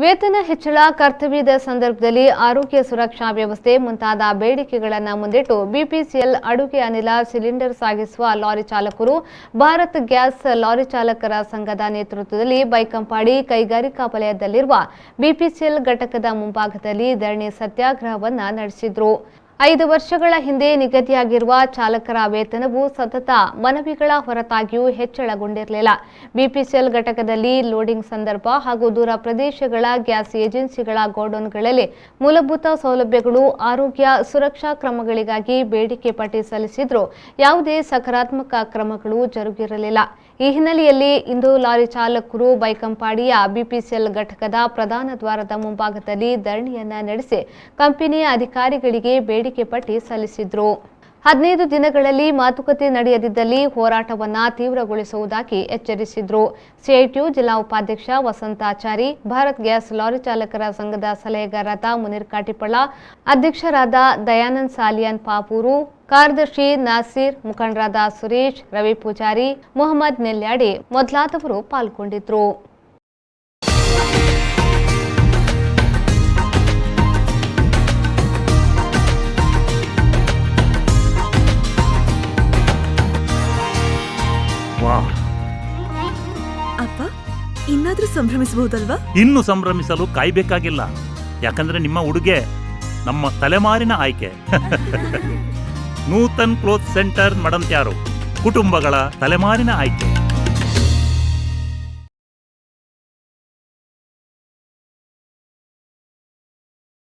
ವೇತನ ಹೆಚ್ಚಳ, ಕರ್ತವ್ಯದ ಸಂದರ್ಭದಲ್ಲಿ ಆರೋಗ್ಯ ಸುರಕ್ಷಾ ವ್ಯವಸ್ಥೆ ಮುಂತಾದ ಬೇಡಿಕೆಗಳನ್ನು ಮುಂದಿಟ್ಟು ಬಿಪಿಸಿಎಲ್ ಅಡುಗೆ ಅನಿಲ ಸಿಲಿಂಡರ್ ಸಾಗಿಸುವ ಲಾರಿ ಚಾಲಕರು ಭಾರತ್ ಗ್ಯಾಸ್ ಲಾರಿ ಚಾಲಕರ ಸಂಘದ ನೇತೃತ್ವದಲ್ಲಿ ಬೈಕಂಪಾಡಿ ಕೈಗಾರಿಕಾ ವಲಯದಲ್ಲಿರುವ ಬಿಪಿಸಿಎಲ್ ಘಟಕದ ಮುಂಭಾಗದಲ್ಲಿ ಧರಣಿ ಸತ್ಯಾಗ್ರಹವನ್ನು ನಡೆಸಿದರು. 5 ವರ್ಷಗಳ ಹಿಂದೆ ನಿಗದಿಯಾಗಿರುವ ಚಾಲಕರ ವೇತನವು ಸತತ ಮನವಿಗಳ ಹೊರತಾಗಿಯೂ ಹೆಚ್ಚಳಗೊಂಡಿರಲಿಲ್ಲ. ಬಿಪಿಸಿಎಲ್ ಘಟಕದಲ್ಲಿ ಲೋಡಿಂಗ್ ಸಂದರ್ಭ ಹಾಗೂ ದೂರ ಪ್ರದೇಶಗಳ ಗ್ಯಾಸ್ ಏಜೆನ್ಸಿಗಳ ಗೋಡೌನ್ಗಳಲ್ಲಿ ಮೂಲಭೂತ ಸೌಲಭ್ಯಗಳು, ಆರೋಗ್ಯ ಸುರಕ್ಷಾ ಕ್ರಮಗಳಿಗಾಗಿ ಬೇಡಿಕೆ ಪಟ್ಟಿ ಸಲ್ಲಿಸಿದ್ರೂ ಯಾವುದೇ ಸಕಾರಾತ್ಮಕ ಕ್ರಮಗಳು ಜರುಗಿರಲಿಲ್ಲ. ಈ ಹಿನ್ನೆಲೆಯಲ್ಲಿ ಇಂದು ಲಾರಿ ಚಾಲಕರು ಬೈಕಂಪಾಡಿಯ ಬಿಪಿಸಿಎಲ್ ಘಟಕದ ಪ್ರಧಾನ ದ್ವಾರದ ಮುಂಭಾಗದಲ್ಲಿ ಧರಣಿಯನ್ನ ನಡೆಸಿ ಕಂಪನಿಯ ಅಧಿಕಾರಿಗಳಿಗೆ ಬೇಡಿಕೆ ಪಟ್ಟಿ ಸಲ್ಲಿಸಿದ್ರು. 15 ದಿನಗಳಲ್ಲಿ ಮಾತುಕತೆ ನಡೆಯದಿದ್ದಲ್ಲಿ ಹೋರಾಟವನ್ನು ತೀವ್ರಗೊಳಿಸುವುದಾಗಿ ಎಚ್ಚರಿಸಿದ್ರು. ಸಿಐಟಿಯು ಜಿಲ್ಲಾ ಉಪಾಧ್ಯಕ್ಷ ವಸಂತಾಚಾರಿ, ಭಾರತ್ ಗ್ಯಾಸ್ ಲಾರಿ ಚಾಲಕರ ಸಂಘದ ಸಲಹೆಗಾರರಾದ ಮುನೀರ್ ಕಾಟಿಪಳ್ಳ, ಅಧ್ಯಕ್ಷರಾದ ದಯಾನಂದ್ ಸಾಲಿಯಾನ್ ಪಾಪೂರು, ಕಾರ್ಯದರ್ಶಿ ನಾಸೀರ್, ಮುಖಂಡರಾದ ಸುರೇಶ್, ರವಿ ಪೂಜಾರಿ, ಮೊಹಮ್ಮದ್ ನೆಲ್ಯಾಡಿ ಮೊದಲಾದವರು ಪಾಲ್ಗೊಂಡಿದ್ರು. ಅಪ್ಪ, ಇನ್ನಾದ್ರೂ ಸಂಭ್ರಮಿಸಬಹುದಲ್ವಾ? ಇನ್ನು ಸಂಭ್ರಮಿಸಲು ಕಾಯ್ಬೇಕಾಗಿಲ್ಲ. ಯಾಕಂದ್ರೆ ನಿಮ್ಮ ಉಡುಗೆ ನಮ್ಮ ತಲೆಮಾರಿನ ಆಯ್ಕೆ. ನೂತನ್ ಕ್ಲೋತ್ ಸೆಂಟರ್ ಮಡಂತ್ಯಾರು, ಕುಟುಂಬಗಳ ತಲೆಮಾರಿನ ಆಯ್ಕೆ.